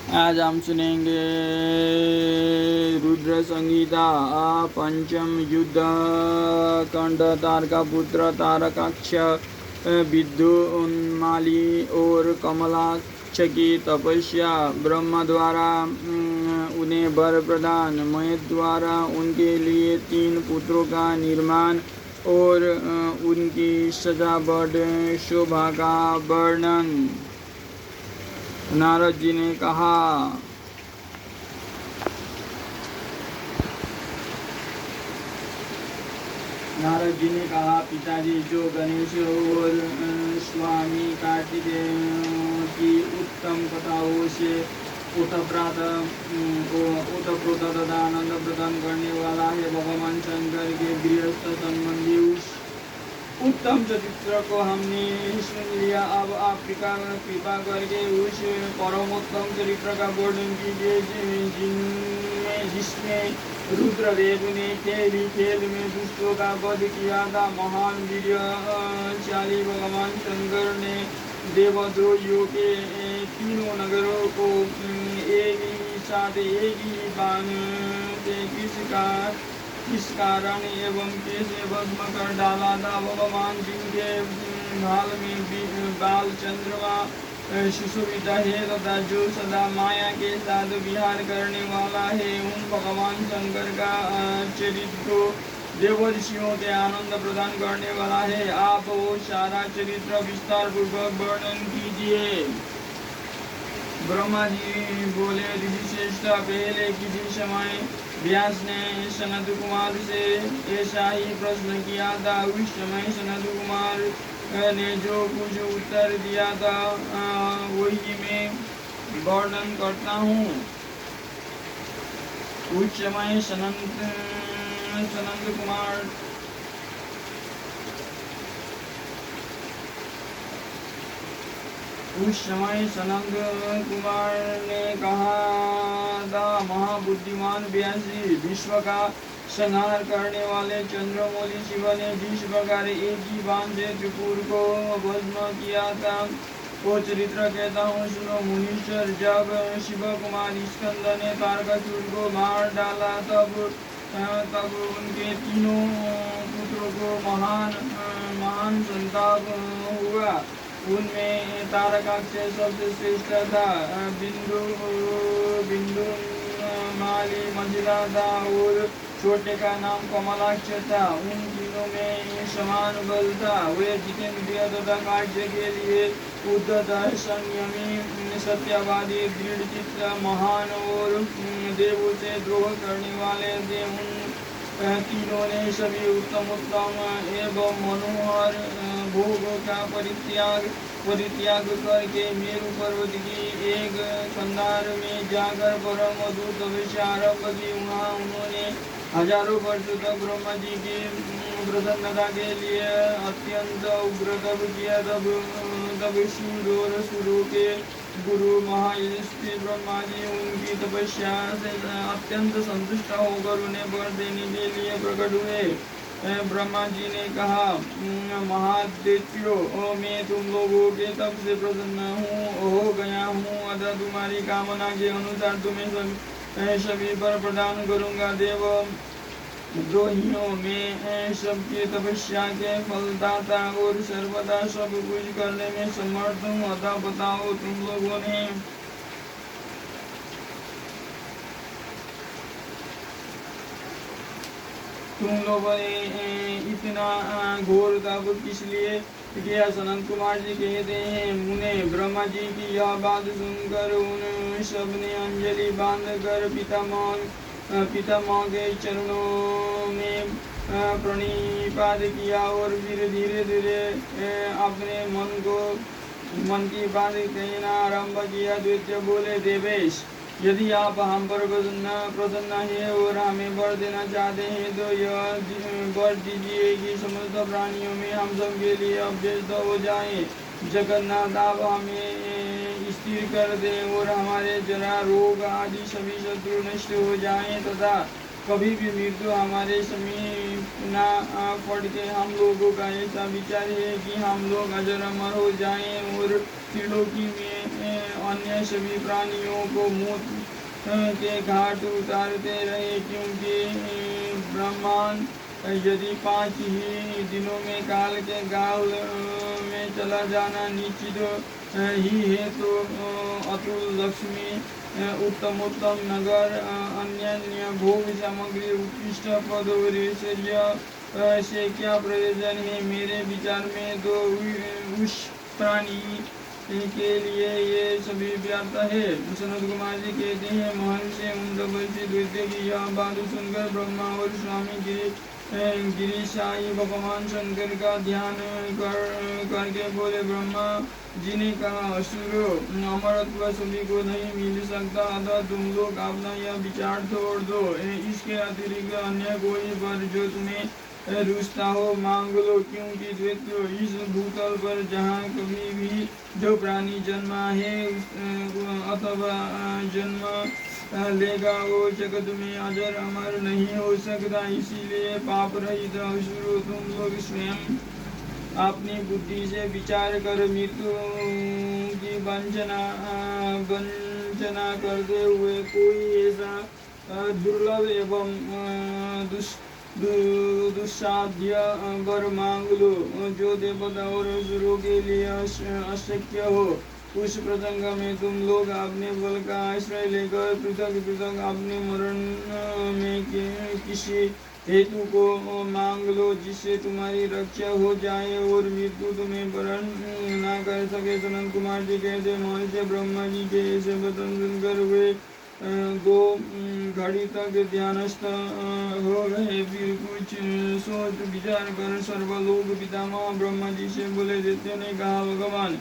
आज हम सुनेंगे रुद्र संगीता पंचम युद्ध कंड। तारका पुत्र तारकाक्ष विद्युन्माली और कमलाक्ष की तपस्या। ब्रह्मा द्वारा उन्हें वर प्रदान, महेश द्वारा उनके लिए 3 पुत्रों का निर्माण और उनकी सजावट शोभा का वर्णन। नारद जी ने कहा, पिताजी, जो गणेश और स्वामी कार्तिकेय की उत्तम कथाओं से ओतप्रोत तथा आनंद प्रदान करने वाला है, भगवान शंकर के गृहस्थ संबंधी उस उत्तम चरित्र को हमने सुन लिया। अब आप कृपा करके उस परमोत्तम चरित्र का वर्णन कीजिए जिसमें रुद्रदेव ने खेल में दुष्टों का वध किया था। महान वीर्यशाली भगवान शंकर ने देवद्रोहियों के 3 नगरों को एक ही साथ एक ही बाण से किस कारण एवं कैसे भस्म कर डाला था। भगवान जिनके भाल में बाल चंद्रमा सुशोभित है तथा जो सदा माया के साथ विहार करने वाला है, उन भगवान शंकर का चरित्र देवर्षियों के आनंद प्रदान करने वाला है। आप वो सारा चरित्र विस्तार पूर्वक वर्णन कीजिए। ब्रह्मा जी बोले, ऋषि श्रेष्ठ, पहले किसी समय व्यास ने सनत कुमार से ऐसा ही प्रश्न किया था। उस समय सनत कुमार ने जो कुछ उत्तर दिया था वही मैं वर्णन करता हूँ। उस समय सनत कुमार ने कहा था, महाबुद्धिमान व्यासी, विश्व का संहार करने वाले चंद्रमौली शिव ने जिस प्रकार एक ही बाण से त्रिपुर को भस्म किया था, वो चरित्र कहता हूँ, सुनो मुनीश्वर। जब शिव कुमार स्कंद ने तारकासुर को मार डाला तब उनके 3 पुत्रों को महान संताप हुआ। उनमें तारकाक्ष सबसे श्रेष्ठ था, बिंदुमाली मझिला था और छोटे का नाम कमलाक्ष था। उन तीनों में समान बल था। वे जितेंद्रिय तथा कार्य के लिए उद्धत, संयमी, सत्यवादी, दृढ़चित्त, महान और देवों से द्रोह करने वाले थे। उन तीनों ने सभी उत्तम एवं मनोहर भोगों का परित्याग करके मेरु पर्वत की एक कंधार में जाकर परम अद्भुत तपस्या आरंभ की। वहाँ उन्होंने हजारों वर्ष तक ब्रह्मा जी की प्रसन्नता के लिए अत्यंत उग्र तप किया। तब शिव और सुरों के गुरु महायशस्वी ब्रह्मा जी उनकी तपस्या से अत्यंत संतुष्ट होकर उन्हें वर देने के लिए प्रकट हुए। ब्रह्मा जी ने कहा, महादैत्यो, मैं तुम लोगों के तप से प्रसन्न हो गया हूँ। अतः तुम्हारी कामना के अनुसार तुम्हें सभी पर प्रदान करूँगा। देव द्रोहियों में सबकी तपस्या के फलदाता और सर्वदा सब कुछ करने में समर्थ हूँ। अतः बताओ, तुम लोगों ने इतना घोर तप किस लिए किया? सनत कुमार जी कहते हैं, मुने, ब्रह्मा जी की यह बात सुनकर उन सब ने अंजलि बांधकर पितामह के चरणों में प्रणिपात किया और फिर धीरे धीरे अपने मन की बात कहना आरंभ किया। दैत्य बोले, देवेश, यदि आप हम पर प्रसन्न है और हमें वर देना चाहते हैं तो यह वर दीजिए कि समस्त प्राणियों में हम सब के लिए अभ्यस्त हो जाए। जगन्नाथ, आप हमें स्थिर कर दें और हमारे जरा रोग आदि सभी शत्रु नष्ट हो जाएं तथा कभी भी मृत्यु हमारे समीप ना पड़ के हम लोगों का ऐसा विचार है कि हम लोग अजर अमर हो जाएं और त्रिलोकी में अन्य सभी प्राणियों को मौत के घाट उतारते रहे, क्योंकि ब्रह्मांड यदि 5 ही दिनों में काल के गाल में चला जाना निश्चित ही है, तो अतुल लक्ष्मी, उत्तम उत्तम नगर, अन्य भोग सामग्री, उत्कृष्ट पद और ऐश्वर्य से क्या प्रयोजन है। मेरे विचार में तो उस प्राणी के लिए ये सभी व्यर्थ है। सनत कुमार जी कहते हैं, महर्षि उन द्वितीय की यह बात सुनकर ब्रह्मा और स्वामी गिरीशाई भगवान शंकर का ध्यान करके बोले, ब्रह्मा जी ने कहा, असुरो, अमरत्व सभी को नहीं मिल सकता, अतः तुम लोग अपना यह विचार छोड़ दो। इसके अतिरिक्त अन्य कोई वर जो तुम्हें रुचता हो मांग लो, क्योंकि द्वैत्यो इस भूतल पर जहाँ कभी भी जो प्राणी जन्मा है अथवा जन्म लेगा, वो जगत में अजर अमर नहीं हो सकता। इसीलिए पाप रहित असुरो, तुम लोग स्वयं अपनी बुद्धि से विचार कर मृत्यु की वंचना करते हुए कोई ऐसा दुर्लभ एवं दुस्साध्य वर मांग लो जो देवता और असुरों के लिए अशक्य हो। उस प्रसंग में तुम लोग अपने बल का आश्रय लेकर पृथक पृथक अपने मरण में किसी हेतु को मांग लो, जिससे तुम्हारी रक्षा हो जाए और मृत्यु तुम्हें वरण ना कर सके। सनत कुमार जी कहते, महर्षि ब्रह्मा जी के ऐसे वचन सुनकर वे 2 घड़ी तक ध्यानस्थ हो गए। फिर कुछ सोच विचार कर सर्वलोक पितामह ब्रह्मा जी से बोले। दैत्य ने कहा, भगवान,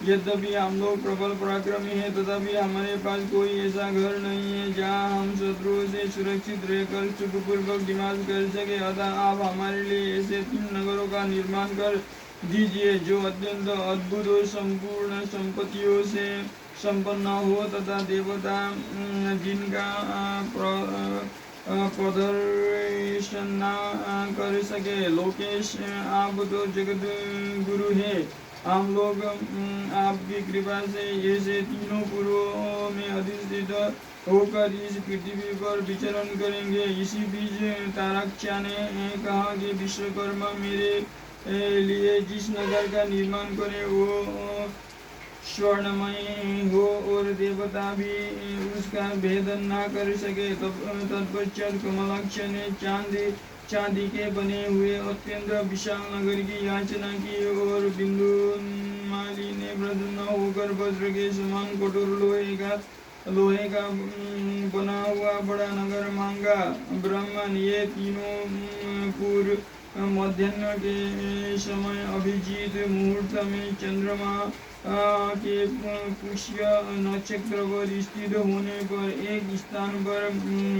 यद्यपि हम लोग प्रबल पराक्रमी हैं, तथापि हमारे पास कोई ऐसा घर नहीं है जहाँ हम शत्रुओं से सुरक्षित रहकर सुखपूर्वक निवास कर सके। अतः आप हमारे लिए ऐसे 3 नगरों का निर्माण कर दीजिए जो अत्यंत अद्भुत और संपूर्ण संपत्तियों से संपन्न हो तथा देवता जिनका प्रदर्शन न कर सके। लोकेश, आप तो जगत गुरु है, हम लोग आपकी कृपा से ऐसे तीनों पुरों में अधिष्ठित होकर इस पृथ्वी पर विचरण करेंगे। इसी बीच ताराक्षा ने कहा कि विश्वकर्मा मेरे लिए जिस नगर का निर्माण करे वो स्वर्णमय हो और देवता भी उसका भेदन न कर सके। तत्पश्चात कमलाक्ष ने चांदी के बने हुए अत्यंत विशाल नगर की याचना की और बिंदुमाली ने प्रसन्न होकर वज्र के समान कठोर लोहे का बना हुआ बड़ा नगर मांगा। ब्राह्मण, ये तीनों पूर्व मध्याह्न के समय अभिजीत मुहूर्त में चंद्रमा के पुष्य नक्षत्र पर स्थित होने पर एक स्थान पर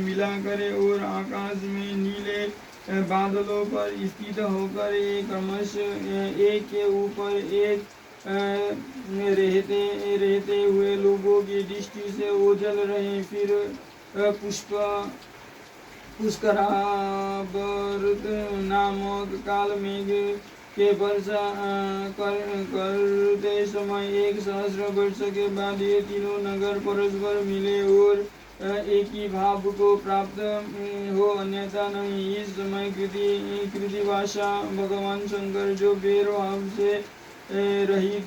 मिला करे और आकाश में नीले बादलों पर स्थित होकर एक के ऊपर एक रहते हुए लोगों की दृष्टि से ओझल रहे। फिर पुष्करावर्त नामक काल मेघ के वर्षा करते समय 1 सहस्र वर्ष के बाद ये तीनों नगर परस्पर मिले और एक ही भाव को प्राप्त हो, अन्यथा नहीं। इस समय कृतिवासा भगवान शंकर जो भैरव से रहित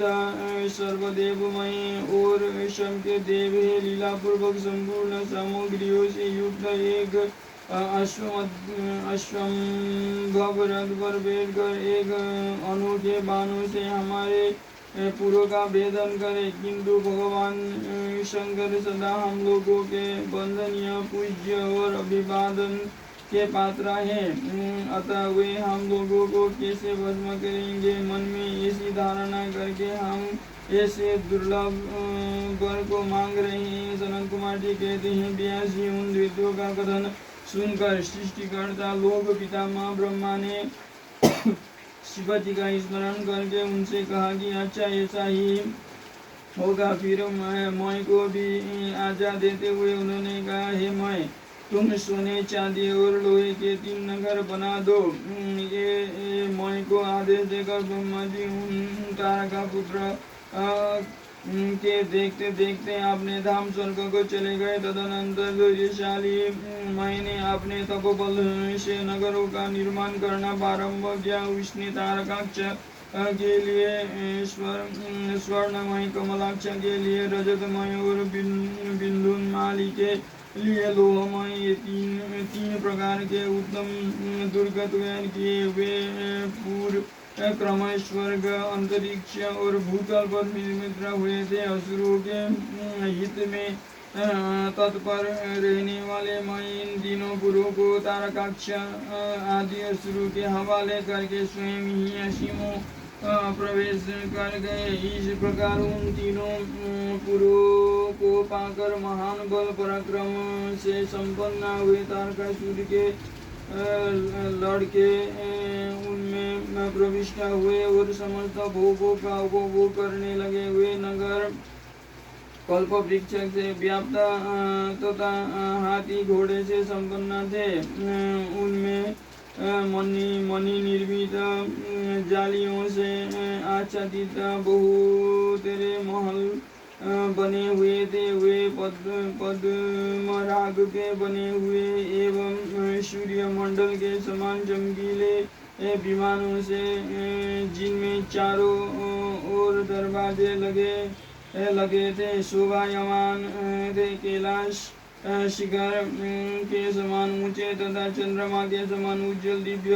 सर्वदेवमय और शम के देव है, लीला पूर्वक संपूर्ण सामग्रियों से युक्त एक अश्वम्भव रथ पर बैठकर एक अनोखे बाणों से हमारे पुरों का भेदन करे। किंतु भगवान शंकर सदा हम लोगों के वंदनीय, पूज्य और अभिवादन के पात्र हैं, अतः वे हम लोगों को कैसे भस्म करेंगे। मन में ऐसी धारणा करके हम ऐसे दुर्लभ वर को मांग रहे हैं। सनत कुमार जी कहते हैं, व्यासी उन द्वित्यों का कथन सुनकर सृष्टिकर्ता लोक पितामह ब्रह्मा ने शिवजी का स्मरण करके उनसे कहा कि अच्छा, ऐसा ही होगा। फिर मय को भी आज्ञा देते हुए उन्होंने कहा, हे मय, तुम सोने चांदी और लोहे के 3 नगर बना दो। ये मणि को आदेश देकर ब्रह्मा जी उन तारका पुत्र के देखते देखते अपने धाम स्वर्ग को चले गए। तदनंतर धैर्यशाली मणि ने अपने तपोबल से नगरों का निर्माण करना प्रारंभ किया। उसने तारकाक्ष के लिए स्वर्णमय, कमलाक्ष के लिए रजतमय और बिंदुमाली के लिए लोहमय, ये तीन प्रकार के उत्तम दुर्ग तैयार किए। वे पूर्व क्रमश स्वर्ग, अंतरिक्ष और भूतल पर निर्मित हुए थे। असुरों के हित में तत्पर रहने वाले मैं इन तीनों पुरों को तारकाक्ष आदि असुरों के हवाले करके स्वयं ही असीमों प्रवेश कर गए। इस प्रकार उन तीनों पुरों को पाकर महान बल पराक्रम से संपन्न हुए तारकासुर के लड़के उनमें प्रविष्ट हुए और समस्त भोगों का उपभोग करने लगे। वे नगर कल्प वृक्ष से व्याप्त तथा हाथी घोड़े से संपन्न थे। उनमें मणि निर्मित जालियों से आच्छादित बहुतेरे महल बने हुए थे। वे पद्मराग के बने हुए एवं सूर्य मंडल के समान चमकीले विमानों से, जिनमें चारों ओर दरवाजे लगे थे, शोभायमान थे। कैलाश शिखर के समान ऊंचे तथा चंद्रमा के समान उज्जवल दिव्य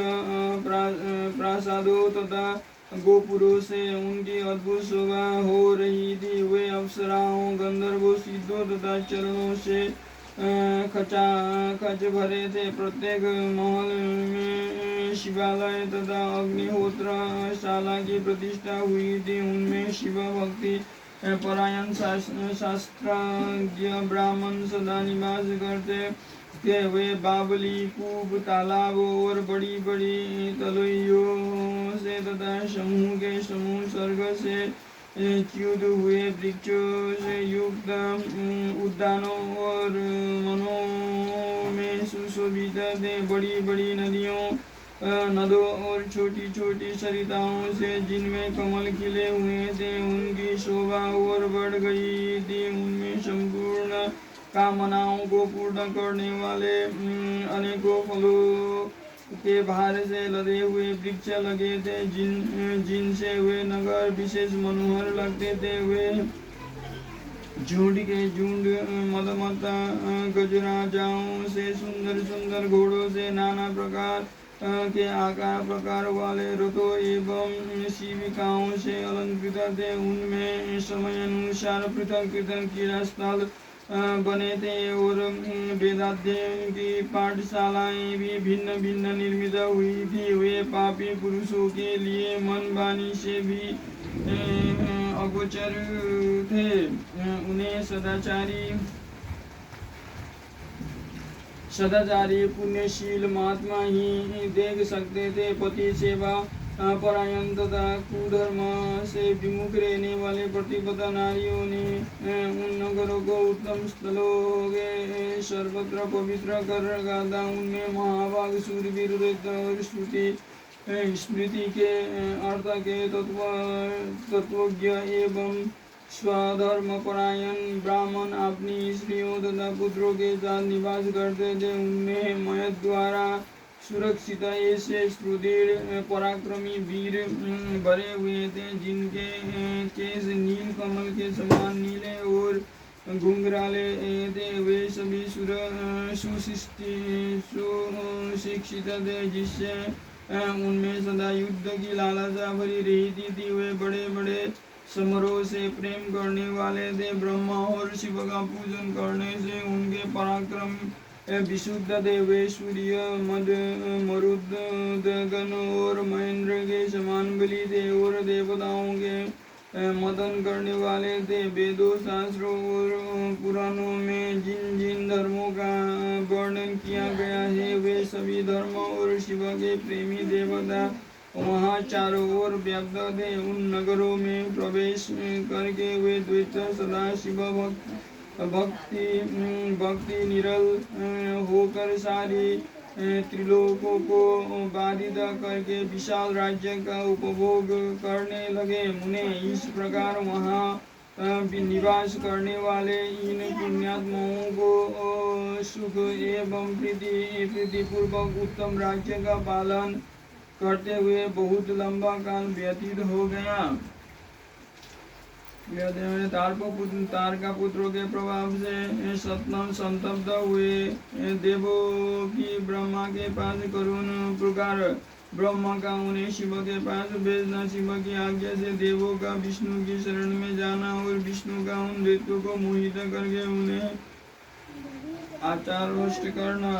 प्रासादों तथा गोपुरों से उनकी अद्भुत शोभा हो रही थी। वे अप्सराओं, गंधर्वों, सिद्धों तथा चरणों से खच भरे थे। प्रत्येक महल में शिवालय तथा अग्निहोत्र शाला की प्रतिष्ठा हुई थी। उनमें शिव भक्ति परायण शास्त्रज्ञ ब्राह्मण सदा निवास करते थे। वे बावली, कूप, तालाब और बड़ी बड़ी तलैयों से तथा समूह के समूह स्वर्ग से च्युत हुए वृक्षों से युक्त उद्यानों और वनों में सुशोभित थे। बड़ी बड़ी नदों और छोटी छोटी सरिताओं से, जिनमें कमल खिले हुए थे, उनकी शोभा और बढ़ गई थी। उनमें संपूर्ण कामनाओं को पूर्ण करने वाले अनेकों फलों के भार से लदे हुए वृक्ष लगे थे, जिनसे वे नगर विशेष मनोहर लगते थे। वे झुंड के झुंड मदमत गजराजाओं से, सुंदर सुंदर घोड़ों से, नाना प्रकार के आकार प्रकार वाले रथों एवं शिविकाओं से अलंकृत थे। उनमें समय अनुसार पृथक पृथक क्रीड़ा स्थल बने थे और वेदाध्ययन की पाठशालाएं भी भिन्न भिन्न निर्मित हुई थी। वे पापी पुरुषों के लिए मन वाणी से भी अगोचर थे। उन्हें सदाचारी पुण्यशील महात्मा ही देख सकते थे। पति सेवा परायण तथा कुधर्म से विमुख रहने वाले प्रतिपदा नारियों ने उन नगरों को उत्तम स्थलों के सर्वत्र पवित्र कर रखा था। उनमें महाभाग शूरवीर और स्मृति के अर्थ के तत्वज्ञ एवं स्वधर्म परायण ब्राह्मण अपनी स्त्रियों तथा पुत्रों के साथ निवास करते थे। उनमें मय द्वारा सुरक्षित ऐसे सुदृढ़ पराक्रमी वीर भरे हुए थे, जिनके केस नील कमल के समान नीले और घुंघराले थे। वे सभी सुशिक्षित थे, जिससे उनमें सदा युद्ध की लालसा भरी रहती थी। वे बड़े बड़े समारोह से प्रेम करने वाले थे। ब्रह्मा और शिव का पूजन करने से उनके पराक्रम विशुद्ध थे। वे सूर्य, मरुद, गगन और महेंद्र के समान बली थे और देवताओं के मदन करने वाले थे। वेदों, शास्त्रों और पुराणों में जिन जिन धर्मों का वर्णन किया गया है, वे सभी धर्म और शिव के प्रेमी देवता वहाँ चारों ओर व्याप्त थे। उन नगरों में प्रवेश करके वे द्वैत सदा शिव भक्त भक्ति निरल होकर सारी त्रिलोकों को बाधित करके विशाल राज्य का उपभोग करने लगे। मुने, इस प्रकार वहाँ निवास करने वाले इन पुण्यात्माओं को सुख एवं प्रीतिपूर्वक उत्तम राज्य का पालन करते हुए बहुत लंबा काल व्यतीत हो गया। तारका पुत्रों के प्रभाव से सतनाम संतप्त हुए देवों की ब्रह्मा के पास करुण पुकार। ब्रह्मा का उन्हें शिव के पास भेजना, शिव की आज्ञा से देवों का विष्णु की शरण में जाना और विष्णु का उन दैत्यों को मोहित करके उन्हें आचार करना।